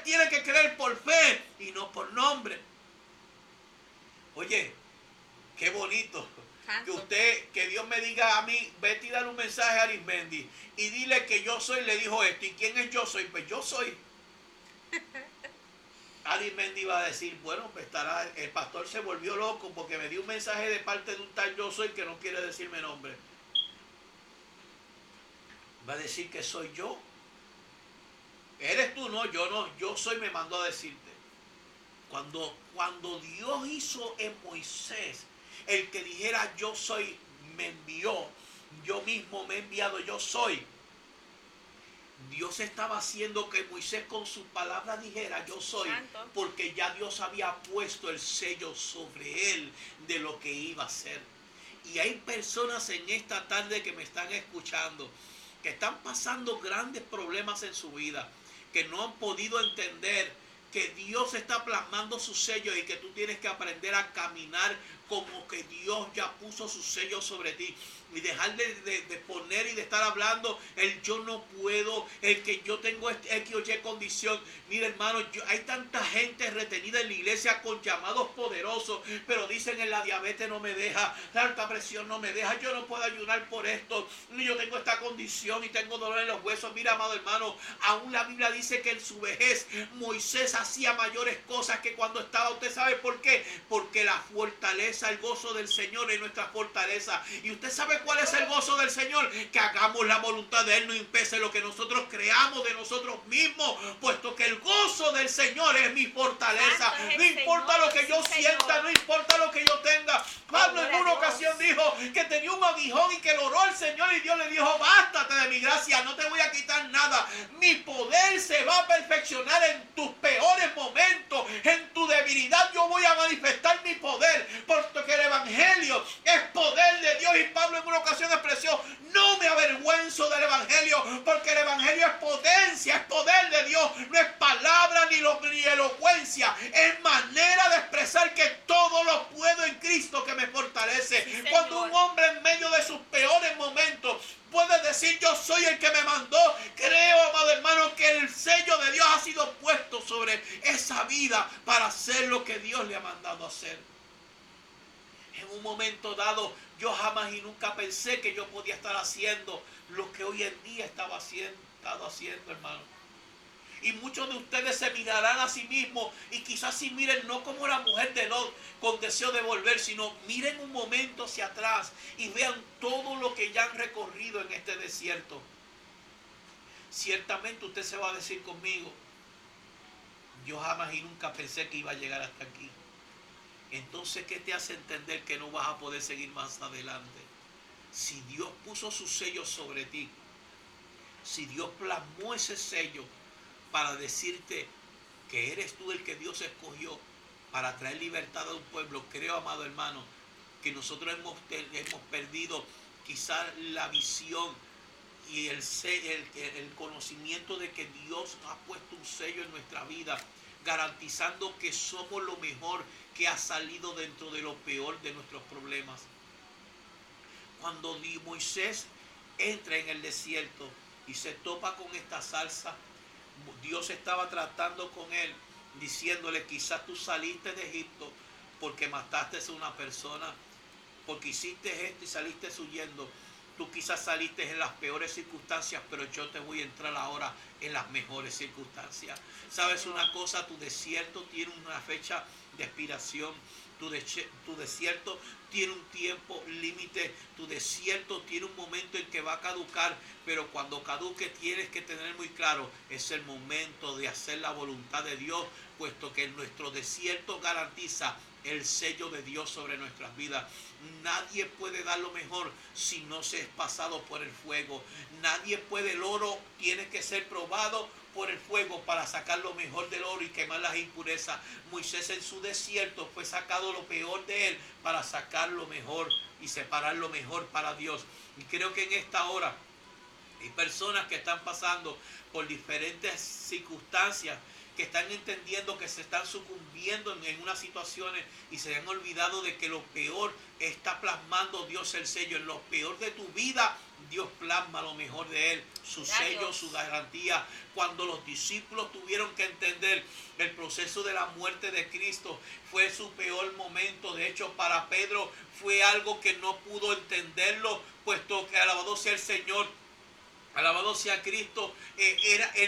tiene que creer por fe y no por nombre. Oye, qué bonito que Dios me diga a mí: vete y dale un mensaje a Arismendi y dile que yo soy. Le dijo esto: ¿y quién es yo soy? Pues yo soy. Arismendi va a decir: bueno, pues el pastor se volvió loco porque me dio un mensaje de parte de un tal yo soy que no quiere decirme nombre. Va a decir que soy yo. Eres tú, no, yo no, yo soy, me mandó a decirte. Cuando Dios hizo en Moisés el que dijera: yo soy, me envió, yo mismo me he enviado, yo soy. Dios estaba haciendo que Moisés con sus palabras dijera: yo soy, porque ya Dios había puesto el sello sobre él de lo que iba a hacer. Y hay personas en esta tarde que me están escuchando, que están pasando grandes problemas en su vida, que no han podido entender que Dios está plasmando su sello y que tú tienes que aprender a caminar como que Dios ya puso su sello sobre ti. Y dejar de poner y de estar hablando el yo no puedo, el que yo tengo X o Y condición. Mira, hermano, hay tanta gente retenida en la iglesia con llamados poderosos, pero dicen: en la diabetes no me deja, la alta presión no me deja, yo no puedo ayunar por esto, yo tengo esta condición y tengo dolor en los huesos. Mira, amado hermano, aún la Biblia dice que en su vejez Moisés hacía mayores cosas que cuando estaba. ¿Usted sabe por qué? Porque la fortaleza, el gozo del Señor es nuestra fortaleza. Y usted sabe cuál es el gozo del Señor: que hagamos la voluntad de Él, no impese lo que nosotros creamos de nosotros mismos, puesto que el gozo del Señor es mi fortaleza. No importa lo que yo sienta, no importa lo que yo tenga. Pablo en una ocasión dijo que tenía un aguijón y que lo oró al Señor, y Dios le dijo: bástate de mi gracia, no te voy a quitar nada. Mi poder se va a perfeccionar en tus peores momentos, en tu debilidad yo voy a manifestar mi poder, porque el evangelio es poder de Dios. Y Pablo en una ocasión expresó: no me avergüenzo del evangelio, porque el evangelio es potencia, es poder de Dios, no es palabra ni elocuencia, es manera de expresar que todo lo puedo en Cristo que me fortalece. Sí, cuando un hombre en medio de sus peores momentos puede decir: yo soy el que me mandó, creo, amado hermano, que el sello de Dios ha sido puesto sobre esa vida para hacer lo que Dios le ha mandado hacer. En un momento dado, yo jamás y nunca pensé que yo podía estar haciendo lo que hoy en día estado haciendo, hermano. Y muchos de ustedes se mirarán a sí mismos y quizás si miren no como la mujer de Lot con deseo de volver, sino miren un momento hacia atrás y vean todo lo que ya han recorrido en este desierto. Ciertamente usted se va a decir conmigo: yo jamás y nunca pensé que iba a llegar hasta aquí. entonces ¿qué te hace entender que no vas a poder seguir más adelante? Si Dios puso su sello sobre ti, si Dios plasmó ese sello para decirte que eres tú el que Dios escogió para traer libertad a un pueblo, creo, amado hermano, que nosotros hemos perdido quizás la visión y el conocimiento de que Dios ha puesto un sello en nuestra vida, garantizando que somos lo mejor que ha salido dentro de lo peor de nuestros problemas. Cuando Moisés entra en el desierto y se topa con esta zarza, Dios estaba tratando con él, diciéndole: quizás tú saliste de Egipto porque mataste a una persona, porque hiciste esto y saliste huyendo. Tú quizás saliste en las peores circunstancias, pero yo te voy a entrar ahora en las mejores circunstancias. ¿Sabes una cosa? Tu desierto tiene una fecha de expiración. Tu desierto tiene un tiempo límite. Tu desierto tiene un momento en que va a caducar. Pero cuando caduque tienes que tener muy claro, es el momento de hacer la voluntad de Dios, puesto que nuestro desierto garantiza el sello de Dios sobre nuestras vidas. Nadie puede dar lo mejor si no se es pasado por el fuego. Nadie puede, el oro tiene que ser probado por el fuego para sacar lo mejor del oro y quemar las impurezas. Moisés en su desierto fue sacado lo peor de él para sacar lo mejor y separar lo mejor para Dios. Y creo que en esta hora hay personas que están pasando por diferentes circunstancias, que están entendiendo que se están sucumbiendo en unas situaciones y se han olvidado de que lo peor está plasmando Dios el sello. En lo peor de tu vida, Dios plasma lo mejor de él, su sello, su garantía. Cuando los discípulos tuvieron que entender el proceso de la muerte de Cristo, fue su peor momento. De hecho, para Pedro fue algo que no pudo entenderlo, puesto que, alabado sea el Señor, alabado sea Cristo,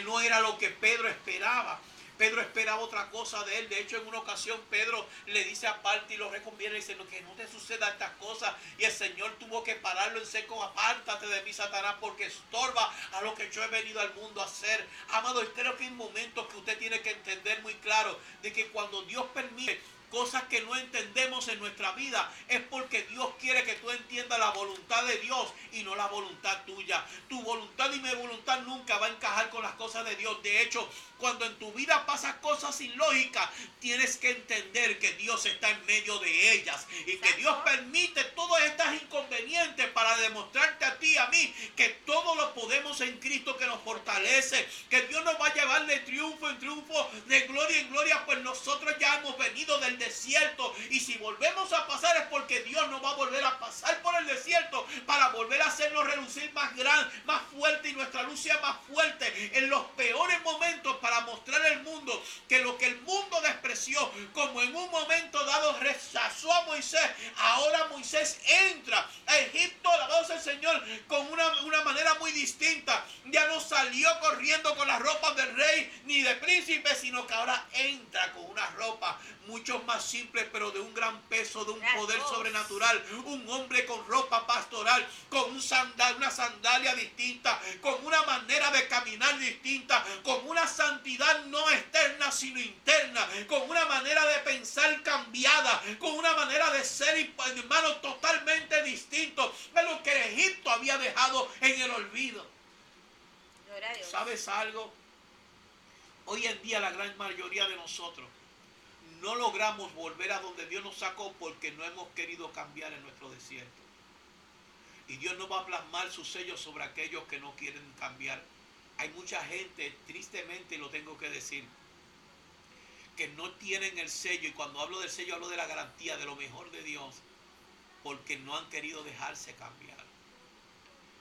no era lo que Pedro esperaba. Pedro esperaba otra cosa de él. De hecho, en una ocasión Pedro le dice aparte y lo reconviene, dice: que no te suceda estas cosas. Y el Señor tuvo que pararlo en seco: apártate de mí, Satanás, porque estorba a lo que yo he venido al mundo a hacer. Amado, creo que hay momentos que usted tiene que entender muy claro de que cuando Dios permite cosas que no entendemos en nuestra vida, es porque Dios quiere que tú entiendas la voluntad de Dios y no la voluntad tuya. Tu voluntad y mi voluntad nunca va a encajar con las cosas de Dios. De hecho, cuando en tu vida pasan cosas ilógicas, tienes que entender que Dios está en medio de ellas y que Dios permite todas estas inconvenientes para demostrarte a ti y a mí que todo lo podemos en Cristo que nos fortalece, que Dios nos va a llevar de triunfo en triunfo, de gloria en gloria, pues nosotros ya hemos venido del desierto, y si volvemos a pasar es porque Dios nos va a volver a pasar por el desierto para volver a hacernos relucir más grande, más fuerte, y nuestra luz sea más fuerte en los peores momentos, para mostrar al mundo que lo que el mundo despreció, como en un momento dado rechazó a Moisés, ahora Moisés entra a Egipto, alabado sea el Señor, con una manera muy distinta. Ya no salió corriendo con las ropas del rey ni de príncipe, sino que ahora entra con una ropa mucho más simple, pero de un gran peso, de un poder sobrenatural. Un hombre con ropa pastoral, con una sandalia distinta, con una manera de caminar distinta, con una santidad no externa sino interna, con una manera de pensar cambiada, con una manera de ser, hermano, totalmente distinto de lo que Egipto había dejado en el olvido. ¿Sabes algo? Hoy en día la gran mayoría de nosotros no logramos volver a donde Dios nos sacó porque no hemos querido cambiar en nuestro desierto. Y Dios no va a plasmar su sello sobre aquellos que no quieren cambiar. Hay mucha gente, tristemente lo tengo que decir, que no tienen el sello. Y cuando hablo del sello, hablo de la garantía, de lo mejor de Dios, porque no han querido dejarse cambiar.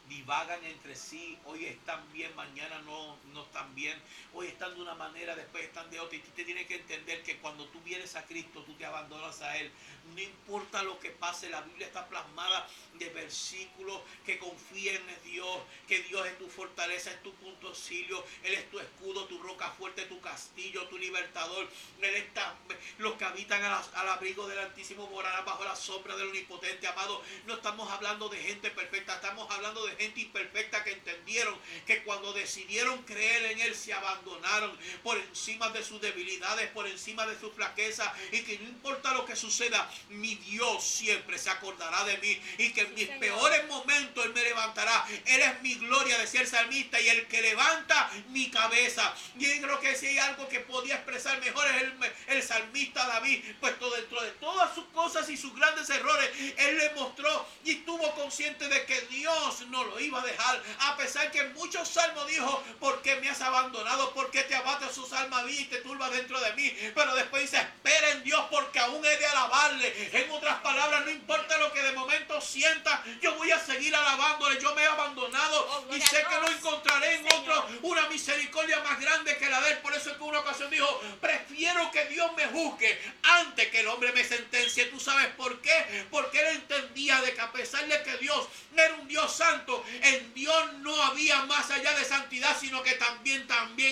Divagan entre sí, hoy están bien, mañana no están bien, hoy están de una manera, después están de otra. Y tú te tienes que entender que cuando tú vienes a Cristo, tú te abandonas a Él. No importa lo que pase, la Biblia está plasmada de versículos que confíen en Dios, que Dios es tu fortaleza, es tu punto auxilio, Él es tu escudo, tu roca fuerte, tu castillo, tu libertador. Él está, los que habitan al abrigo del Altísimo morarán bajo la sombra del Omnipotente. Amado, no estamos hablando de gente perfecta, estamos hablando de de gente imperfecta que entendieron que cuando decidieron creer en Él se abandonaron por encima de sus debilidades, por encima de su flaqueza, y que no importa lo que suceda, mi Dios siempre se acordará de mí, y que en mis peores momentos Él me levantará. Él es mi gloria, decía el salmista, y el que levanta mi cabeza. Y yo creo que si hay algo que podía expresar mejor es el salmista David, pues dentro de todas sus cosas y sus grandes errores, él le mostró y estuvo consciente de que Dios no lo iba a dejar, a pesar que en muchos salmos dijo: ¿por qué me has abandonado? ¿Por qué te abates sus almas y te turbas dentro de mí? Pero después dice: espera en Dios, porque aún he de alabarle. En otras palabras, no importa lo que de momento sienta, yo voy a seguir alabándole. Yo me he abandonado y sé que no encontraré en otro una misericordia más grande que la de él. Por eso es que en una ocasión dijo: prefiero que Dios me juzgue antes que el hombre me sentencie. ¿Tú sabes por qué? Porque él entendía de que a pesar de que Dios era un Dios santo, en Dios no había más allá de santidad, sino que también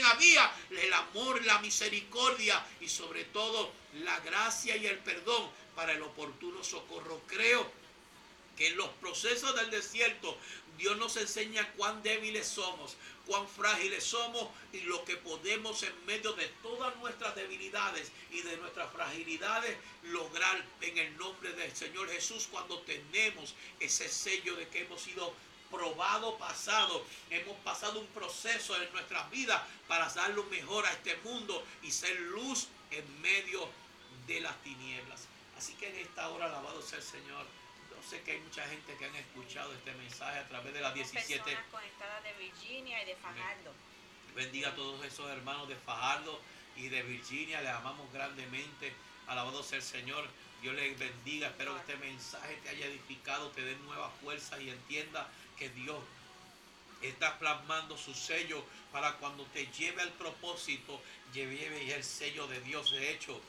había el amor, la misericordia y sobre todo la gracia y el perdón para el oportuno socorro. Creo que en los procesos del desierto Dios nos enseña cuán débiles somos, cuán frágiles somos, y lo que podemos en medio de todas nuestras debilidades y de nuestras fragilidades lograr en el nombre del Señor Jesús, cuando tenemos ese sello de que hemos sido probado, hemos pasado un proceso en nuestras vidas para dar lo mejor a este mundo y ser luz en medio de las tinieblas. Así que en esta hora, alabado sea el Señor. Yo sé que hay mucha gente que han escuchado este mensaje a través de las 17 personas conectadas de Virginia y de Fajardo. Bendiga a todos esos hermanos de Fajardo y de Virginia. Les amamos grandemente. Alabado sea el Señor. Dios les bendiga. Espero que este mensaje te haya edificado, te dé nuevas fuerzas y entienda que Dios está plasmando su sello para cuando te lleve al propósito, lleve el sello de Dios. De hecho,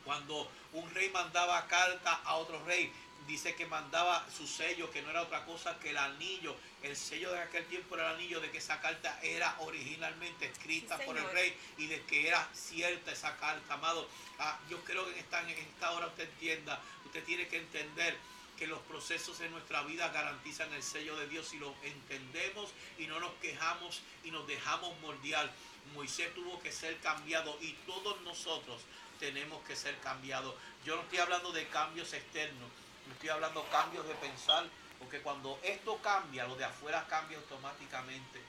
cuando un rey mandaba carta a otro rey, dice que mandaba su sello, que no era otra cosa que el anillo. El sello de aquel tiempo era el anillo de que esa carta era originalmente escrita por el rey y de que era cierta esa carta, amado. Yo creo que en esta hora usted entienda, usted tiene que entender que los procesos en nuestra vida garantizan el sello de Dios si lo entendemos y no nos quejamos y nos dejamos moldear. Moisés tuvo que ser cambiado y todos nosotros tenemos que ser cambiados. Yo no estoy hablando de cambios externos, no estoy hablando de cambios de pensar, porque cuando esto cambia, lo de afuera cambia automáticamente,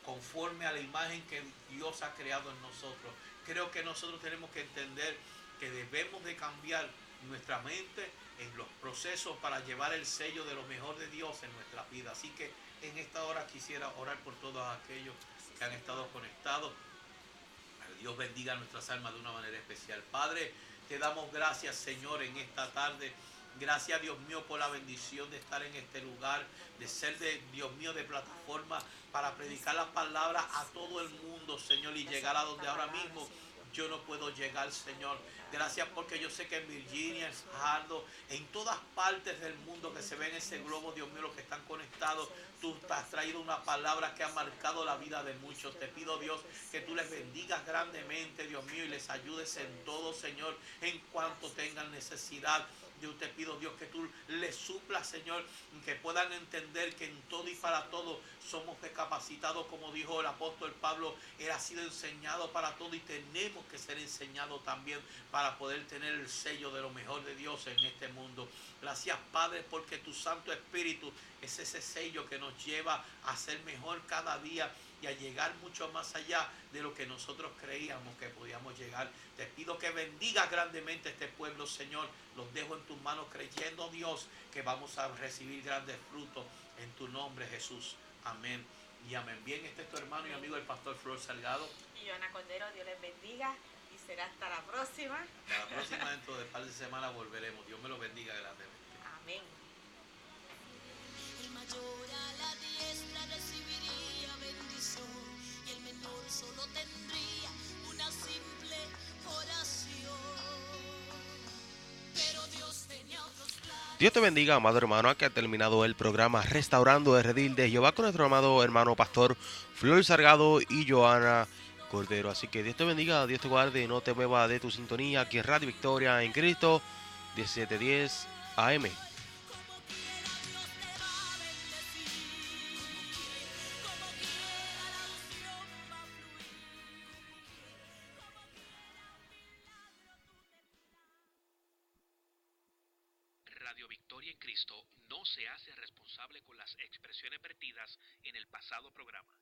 conforme a la imagen que Dios ha creado en nosotros. Creo que nosotros tenemos que entender que debemos de cambiar nuestra mente en los procesos para llevar el sello de lo mejor de Dios en nuestra vida. Así que en esta hora quisiera orar por todos aquellos que han estado conectados. Dios bendiga nuestras almas de una manera especial. Padre, te damos gracias, Señor, en esta tarde. Gracias, Dios mío, por la bendición de estar en este lugar, de ser, Dios mío, de plataforma para predicar la palabra a todo el mundo, Señor, y llegar a donde ahora mismo yo no puedo llegar, Señor. Gracias porque yo sé que en Virginia, en Fajardo, en todas partes del mundo que se ve en ese globo, Dios mío, los que están conectados, tú has traído una palabra que ha marcado la vida de muchos. Te pido, Dios, que tú les bendigas grandemente, Dios mío, y les ayudes en todo, Señor, en cuanto tengan necesidad. Yo te pido, Dios, que tú les suplas, Señor, que puedan entender que en todo y para todo somos discapacitados, como dijo el apóstol Pablo. Él ha sido enseñado para todo y tenemos que ser enseñados también para poder tener el sello de lo mejor de Dios en este mundo. Gracias, Padre, porque tu Santo Espíritu es ese sello que nos lleva a ser mejor cada día y a llegar mucho más allá de lo que nosotros creíamos que podíamos llegar. Te pido que bendigas grandemente este pueblo, Señor. Los dejo en tus manos creyendo, Dios, que vamos a recibir grandes frutos en tu nombre, Jesús. Amén y amén. Bien, este es tu hermano y amigo el pastor Flor Salgado. Y Joana Cordero, Dios les bendiga y será hasta la próxima. Hasta la próxima, dentro de un par de semanas volveremos. Dios me lo bendiga grandemente. Amén. El mayor a la diestra recibiría bendición y el menor solo tendría una simple oración. Pero Dios tenía otros planes. Dios te bendiga, amado hermano. Aquí ha terminado el programa Restaurando el Redil de Jehová con nuestro amado hermano pastor Flor Salgado y Joana Cordero. Así que Dios te bendiga, Dios te guarde y no te mueva de tu sintonía aquí en Radio Victoria en Cristo 1710 AM. Como quiera Dios te va a bendecir. Radio Victoria en Cristo no se hace responsable con las expresiones vertidas en el pasado programa.